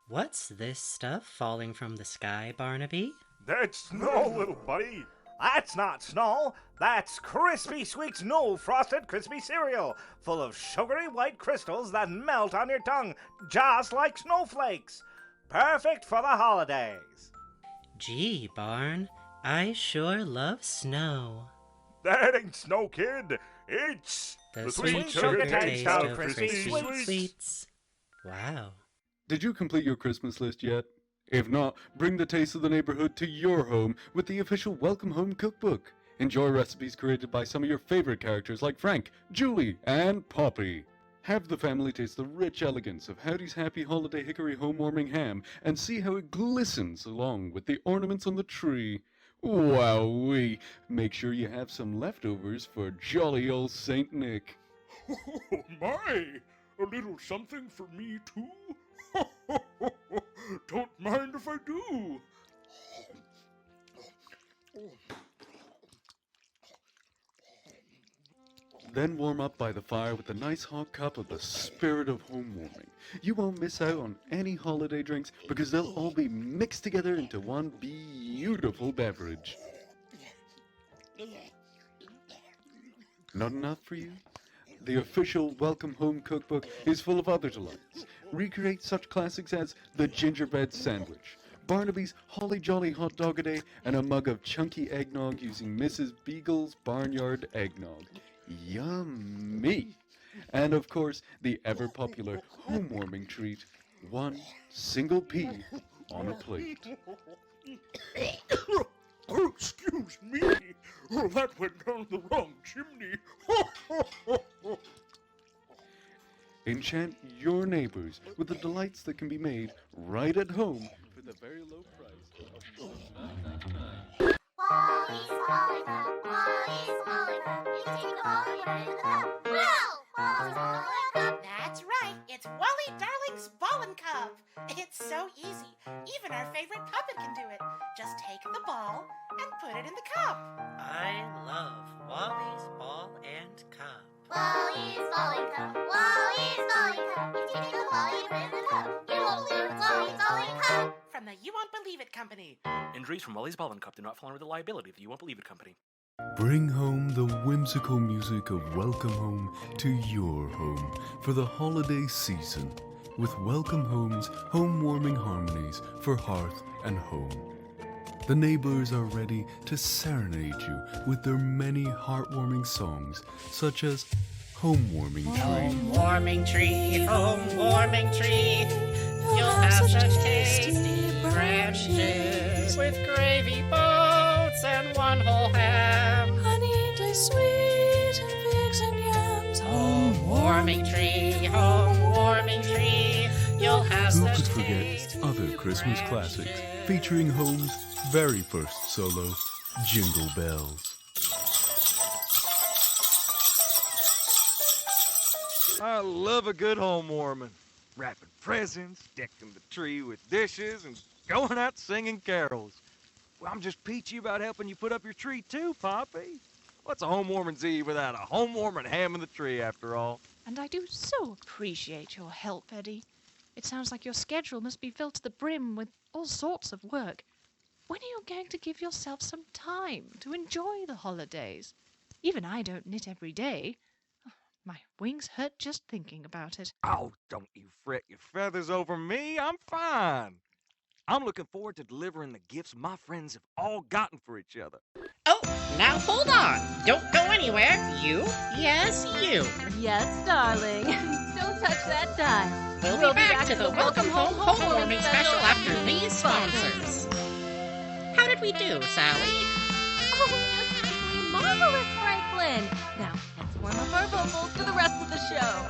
What's this stuff falling from the sky, Barnaby? That's snow, little buddy. That's not snow. That's Crispy Sweet's new frosted crispy cereal, full of sugary white crystals that melt on your tongue, just like snowflakes. Perfect for the holidays. Gee, Barn, I sure love snow. That ain't snow, kid. It's The sweet sugar taste taste of of Crispy Crispy Sweets. Sweets. Wow. Did you complete your Christmas list yet? If not, bring the taste of the neighborhood to your home with the official Welcome Home Cookbook. Enjoy recipes created by some of your favorite characters like Frank, Julie, and Poppy. Have the family taste the rich elegance of Howdy's Happy Holiday Hickory Homewarming Ham and see how it glistens along with the ornaments on the tree. Wowee! Make sure you have some leftovers for jolly old Saint Nick. Oh my! A little something for me too? Don't mind if I do. Then warm up by the fire with a nice hot cup of the spirit of home warming. You won't miss out on any holiday drinks because they'll all be mixed together into one beautiful beverage. Not enough for you? The official Welcome Home Cookbook is full of other delights. Recreate such classics as the gingerbread sandwich, Barnaby's Holly Jolly Hot Dog a Day, and a mug of chunky eggnog using Mrs. Beagle's Barnyard Eggnog. Yummy! And of course, the ever-popular home-warming treat, one single pea on a plate. Oh, excuse me. Oh, that went down the wrong chimney. Enchant your neighbors with the delights that can be made right at home for the very low price of $9.99. Wally's Walling Cup, Wally's Walling Cup. You take the ball, you put it in the cup. Wow! Wally's Walling Cup. That's right, it's Wally Darling's Ballin' Cup. It's so easy. Even our favorite puppet can do it. Just take the ball and put it in the cup. I love Wally's Ball and Cup. Wally's Walling Cup, Wally's Walling Cup. You take the ball, you put it in the cup. You won't believe it's Wally's Walling Cup. From the You Won't Believe It Company. Injuries from Wally's Ball and Cup do not fall under the liability of the You Won't Believe It Company. Bring home the whimsical music of Welcome Home to your home for the holiday season with Welcome Home's home-warming harmonies for hearth and home. The neighbors are ready to serenade you with their many heartwarming songs, such as Home-warming Tree, Home-warming tree, home-warming tree. You'll have such tasty branches with gravy boats and one whole ham. Honey tastes sweet and figs and yams. Home-warming tree, home-warming tree. You'll have Who such could forget tasty other Christmas classics branches. featuring Home's very first solo, Jingle Bells. I love a good home warming. Wrapping presents, decking the tree with dishes, and going out singing carols. Well, I'm just peachy about helping you put up your tree too, Poppy. What's a home warming's eve without a home warming ham in the tree, after all? And I do so appreciate your help, Eddie. It sounds like your schedule must be filled to the brim with all sorts of work. When are you going to give yourself some time to enjoy the holidays? Even I don't knit every day. My wings hurt just thinking about it. Oh, don't you fret your feathers over me. I'm fine. I'm looking forward to delivering the gifts my friends have all gotten for each other. Oh, now hold on. Don't go anywhere. You? Yes, you. Yes, darling. Don't touch that dial. We'll be back to the Welcome Home Homewarming Special after these sponsors. How did we do, Sally? Oh, just simply marvelous, Franklin. Now, let's warm up our vocals for the rest of the show.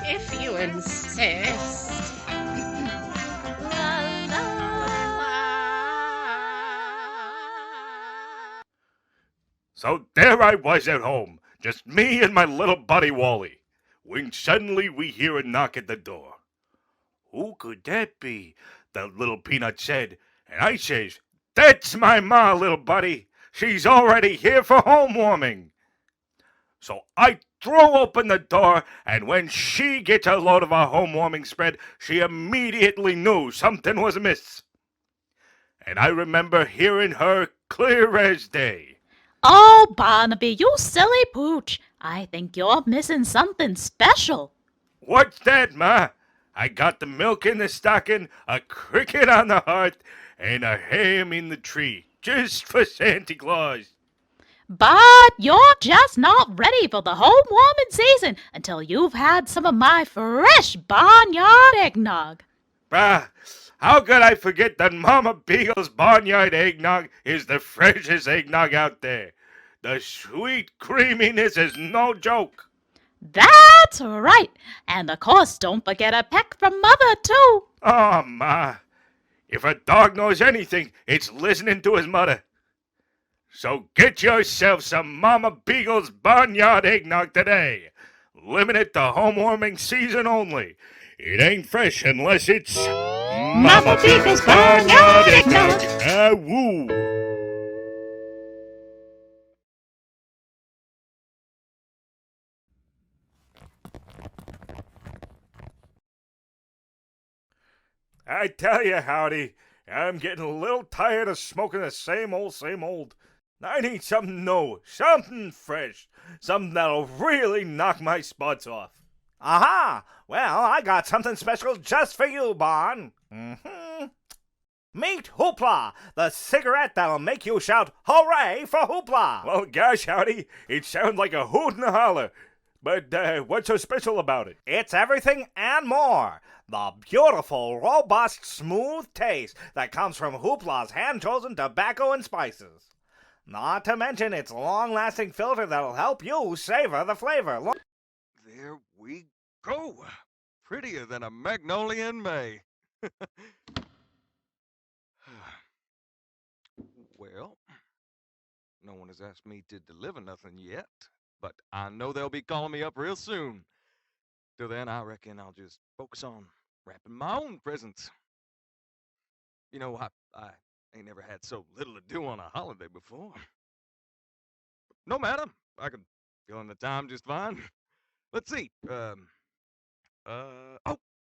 If you insist. La la. So there I was at home, just me and my little buddy Wally, when suddenly we hear a knock at the door. Who could that be? The little peanut said, and I says, "That's my ma, little buddy. She's already here for home warming." So I threw open the door, and when she gets a load of our home warming spread, she immediately knew something was amiss. And I remember hearing her clear as day. Oh, Barnaby, you silly pooch. I think you're missing something special. What's that, Ma? I got the milk in the stocking, a cricket on the hearth, and a ham in the tree, just for Santa Claus. But you're just not ready for the home warming season until you've had some of my fresh barnyard eggnog. Bah, how could I forget that Mama Beagle's barnyard eggnog is the freshest eggnog out there? The sweet creaminess is no joke. That's right. And of course, don't forget a peck from Mother, too. Oh, Ma, if a dog knows anything, it's listening to his mother. So get yourself some Mama Beagle's barnyard eggnog today. Limited to home warming season only. It ain't fresh unless it's Mama Beagle's barnyard eggnog. Ah, woo. I tell you, Howdy, I'm getting a little tired of smoking the same old. I need something new, something fresh, something that'll really knock my spots off. Aha! Well, I got something special just for you, Bon. Meet Hoopla, the cigarette that'll make you shout, hooray for Hoopla! Well, gosh, Howdy, it sounds like a hoot and a holler. But what's so special about it? It's everything and more. The beautiful, robust, smooth taste that comes from Hoopla's hand-chosen tobacco and spices. Not to mention its long-lasting filter that'll help you savor the flavor. There we go. Prettier than a magnolia in May. Well, no one has asked me to deliver nothing yet, but I know they'll be calling me up real soon. Till then, I reckon I'll just focus on wrapping my own presents. You know, I ain't never had so little to do on a holiday before. No matter, I can fill in the time just fine. Let's see. Oh,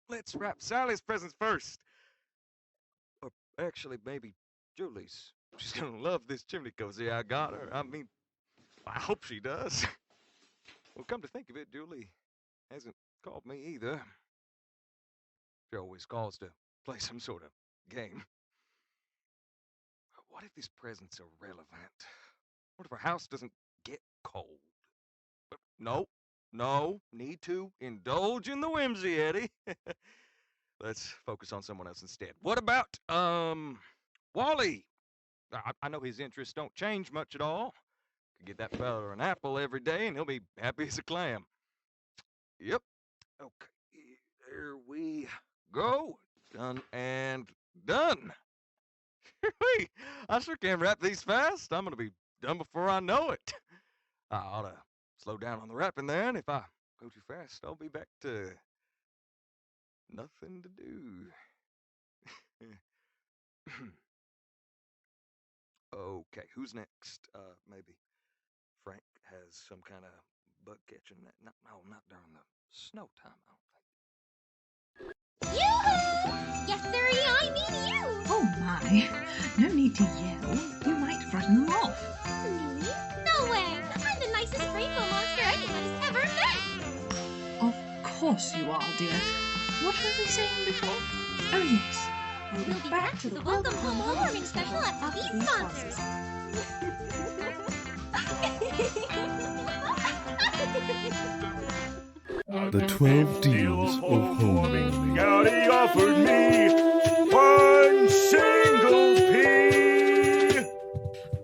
let's wrap Sally's presents first. Or actually, maybe Julie's. She's gonna love this chimney cozy I got her. I mean, I hope she does. Well, come to think of it, Julie hasn't called me either. She always calls to play some sort of game. What if these presents are relevant? What if our house doesn't get cold? No, need to indulge in the whimsy, Eddie. Let's focus on someone else instead. What about, Wally? I know his interests don't change much at all. Could get that fella an apple every day and he'll be happy as a clam. Yep. Okay, there we go. Done and done. I sure can wrap these fast. I'm gonna be done before I know it. I ought to slow down on the wrapping then. If I go too fast, I'll be back to nothing to do. Okay, who's next? Maybe Frank has some kind of bug catching. No, not during the snow time, I don't think. Yoo-hoo! Yes, sirree, I mean you! Oh my, no need to yell. You might frighten them off. Me? No way! I'm the nicest rainbow monster anyone has ever met! Of course you are, dear. What were we saying before? Oh yes. We'll be back to the Welcome Home Homewarming special at these sponsors. The 12 deals of homemaking. Gowdy offered me one single pea.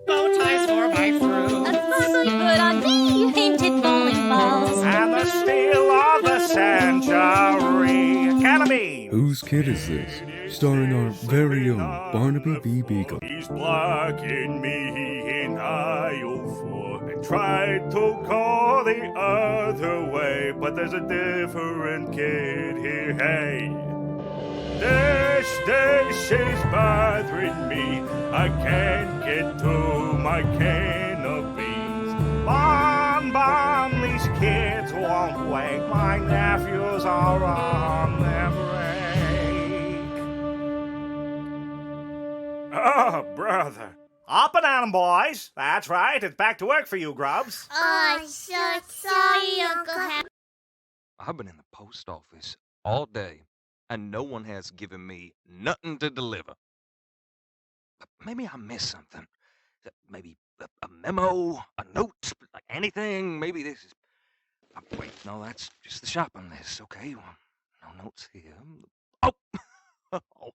Bow ties for my fruit. A sparkly good on me, painted bowling balls. And the steel of the Sanctuary Academy. Whose kid is this? Starring our very own Barnaby B. Beagle. He's blocking me in aisle 4 and tried to call the other way, but there's a different kid here. Hey, this is bothering me. I can't get to my can of beans. Bon, these kids won't wake. My nephews are on their break. Oh, brother. Up and at 'em, boys. That's right. It's back to work for you, grubs. I'm so sorry, Uncle Henry. I've been in the post office all day, and no one has given me nothing to deliver. But maybe I missed something. Maybe a memo, a note, like anything. Maybe this is... wait, no, that's just the shopping list. Okay, well, no notes here. Oh! Oh,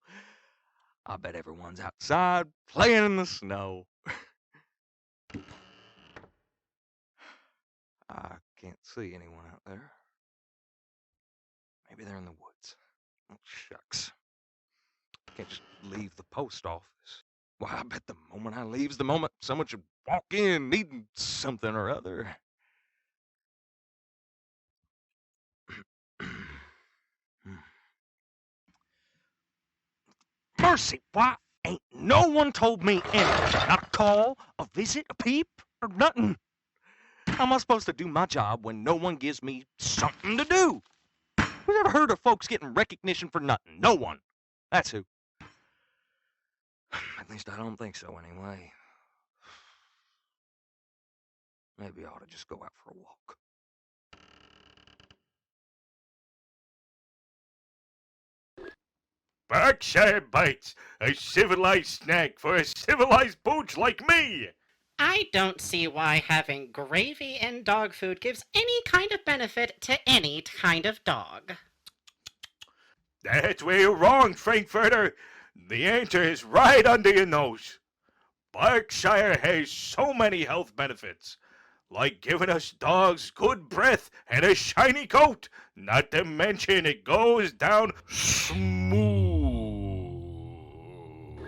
I bet everyone's outside playing in the snow. I can't see anyone out there. Maybe they're in the woods. Oh, shucks. Can't just leave the post office. Why, I bet the moment I leave's the moment someone should walk in needing something or other. Mercy, why ain't no one told me anything? Not a call, a visit, a peep, or nothing. How am I supposed to do my job when no one gives me something to do? Who's ever heard of folks getting recognition for nothing? No one. That's who. At least I don't think so, anyway. Maybe I ought to just go out for a walk. Berkshire Bites, a civilized snack for a civilized pooch like me. I don't see why having gravy in dog food gives any kind of benefit to any kind of dog. That's where you're wrong, Frankfurter. The answer is right under your nose. Berkshire has so many health benefits, like giving us dogs good breath and a shiny coat. Not to mention it goes down smooth.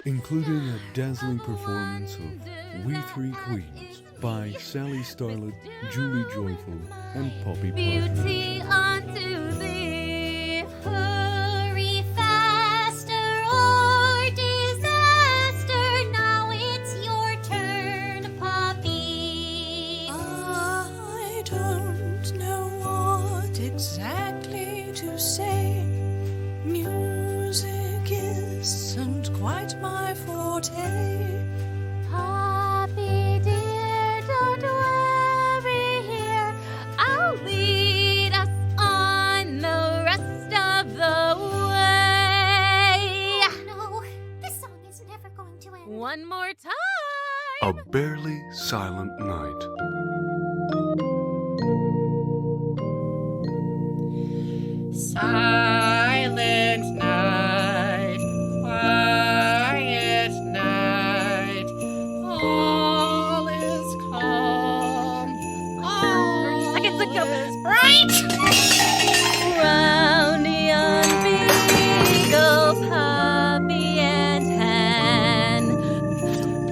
Including a dazzling performance of We Three Queens by Sally Starlet, Julie Joyful, and Poppy Partridge. Beauty unto thee, hurry faster or disaster. Now it's your turn, Poppy. I don't know what exactly to say. Music isn't quite my forte. Poppy dear, don't worry here. I'll lead us on the rest of the way. No, this song is never going to end. One more time. A Barely Silent Night. Silent night, quiet night, all is calm, all I get the is bright. Round yon beagle, puppy and hen,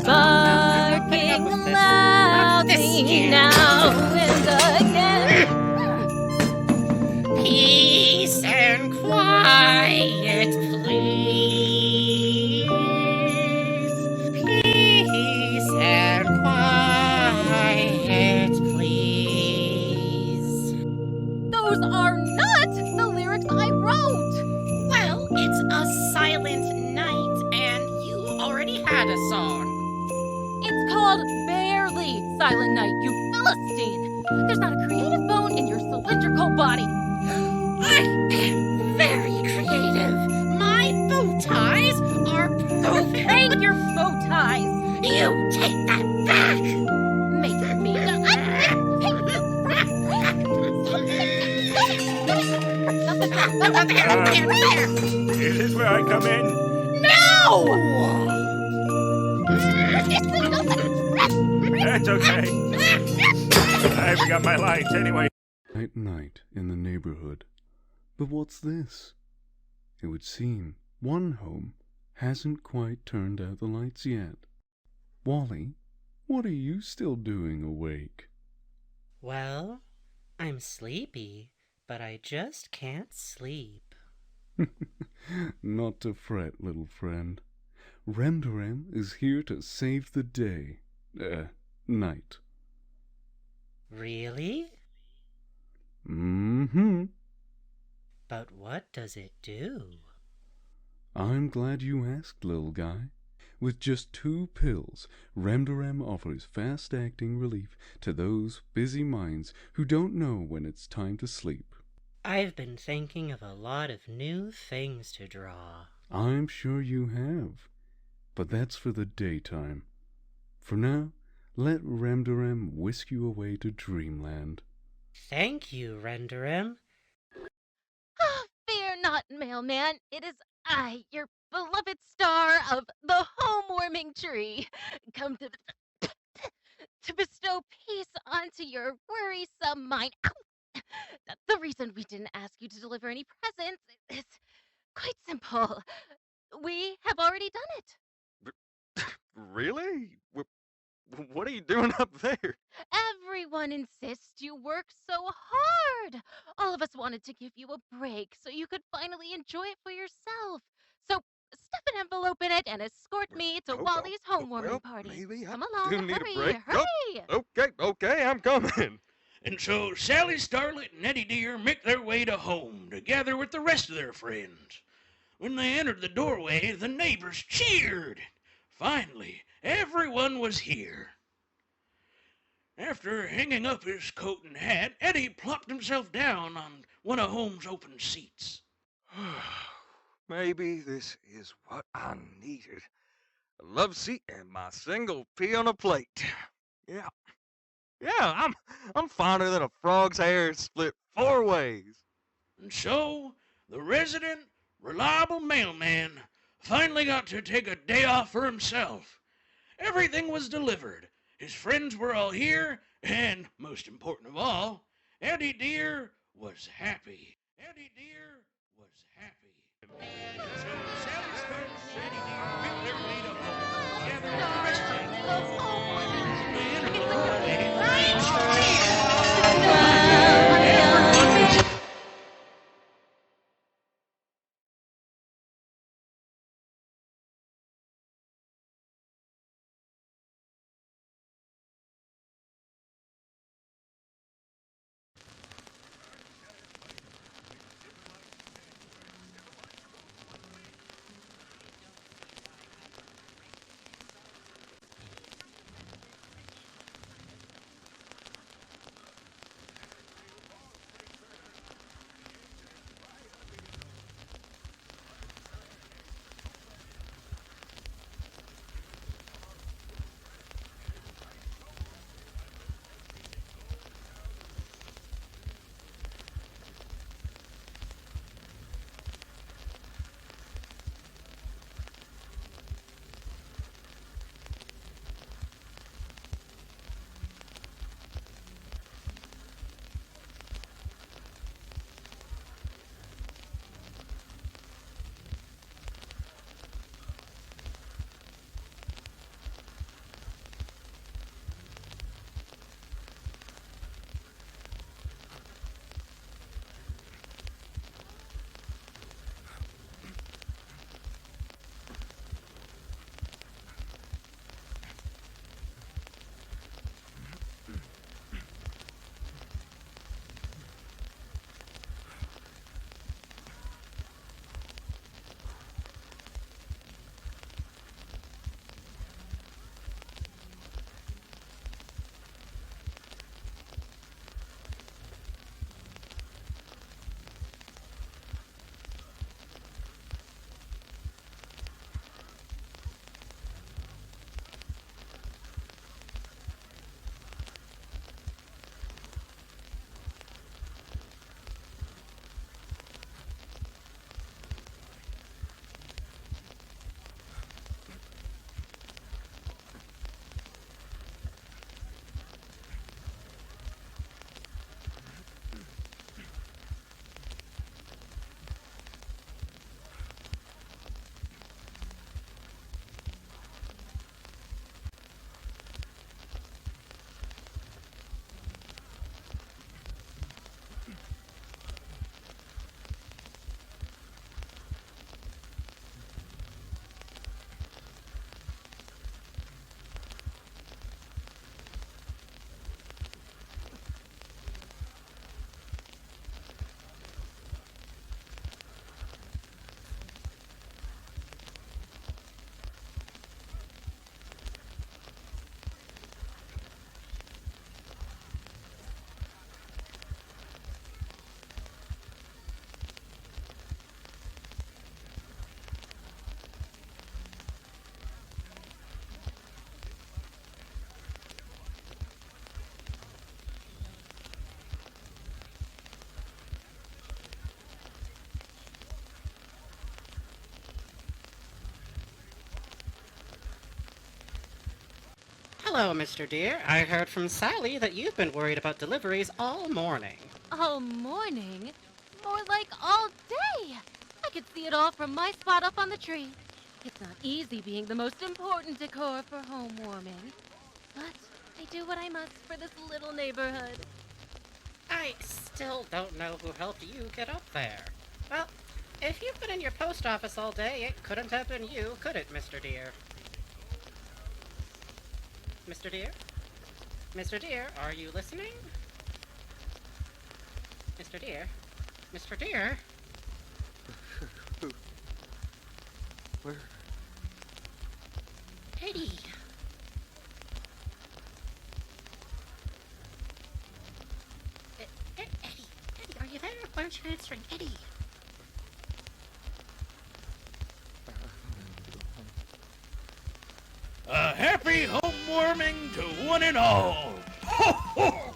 barking loudly now and again. Peace and quiet, please. Peace and quiet, please. Those are not the lyrics I wrote. Well, it's a silent night, and you already had a song. It's called Barely Silent Night, you Philistine. There's not a creative bone in your cylindrical body. I am very creative. My bow ties are perfect. Take your bow ties. You take that back. Make me. Is this where I come in? No! That's okay. I've got my lines anyway. At night in the neighborhood. But what's this? It would seem one home hasn't quite turned out the lights yet. Wally, what are you still doing awake? Well, I'm sleepy, but I just can't sleep. Not to fret, little friend. Remdurem is here to save the day. Night. Really? Mm-hmm. But what does it do? I'm glad you asked, little guy. With just 2 pills, Remdorem offers fast-acting relief to those busy minds who don't know when it's time to sleep. I've been thinking of a lot of new things to draw. I'm sure you have, but that's for the daytime. For now, let Remdorem whisk you away to dreamland. Thank you, Renderim. Fear not, mailman. It is I, your beloved star of the homewarming tree, come to to bestow peace onto your worrisome mind. Ow! The reason we didn't ask you to deliver any presents is quite simple. We have already done it. Really? What are you doing up there? Everyone insists you work so hard. All of us wanted to give you a break so you could finally enjoy it for yourself. So stuff an envelope in it and escort me to Wally's homewarming party. Maybe I Come along, do need a hurry, break. hurry! Okay, I'm coming. And so Sally Starlet and Eddie Deer make their way to home together with the rest of their friends. When they entered the doorway, the neighbors cheered. Finally, everyone was here. After hanging up his coat and hat, Eddie plopped himself down on one of Home's open seats. Maybe this is what I needed. A love seat and my single pea on a plate. Yeah, I'm finer than a frog's hair split 4 ways. And so, the resident, reliable mailman finally got to take a day off for himself. Everything was delivered. His friends were all here, and, most important of all, Eddie Deer was happy. Eddie Deer was happy. And so Sally Starlet and Eddie Deer make their way to home, together with the rest of them. They entered the doorway, Hello, Mr. Deer. I heard from Sally that you've been worried about deliveries all morning. All morning? More like all day. I could see it all from my spot up on the tree. It's not easy being the most important decor for home warming. But I do what I must for this little neighborhood. I still don't know who helped you get up there. Well, if you've been in your post office all day, it couldn't have been you, could it, Mr. Deer? Mr. Deer? Mr. Deer, are you listening? Mr. Deer? Mr. Deer? Where? Eddie! Eddie, are you there? Why aren't you answering? Eddie! A happy home warming to one and all. Ho, ho,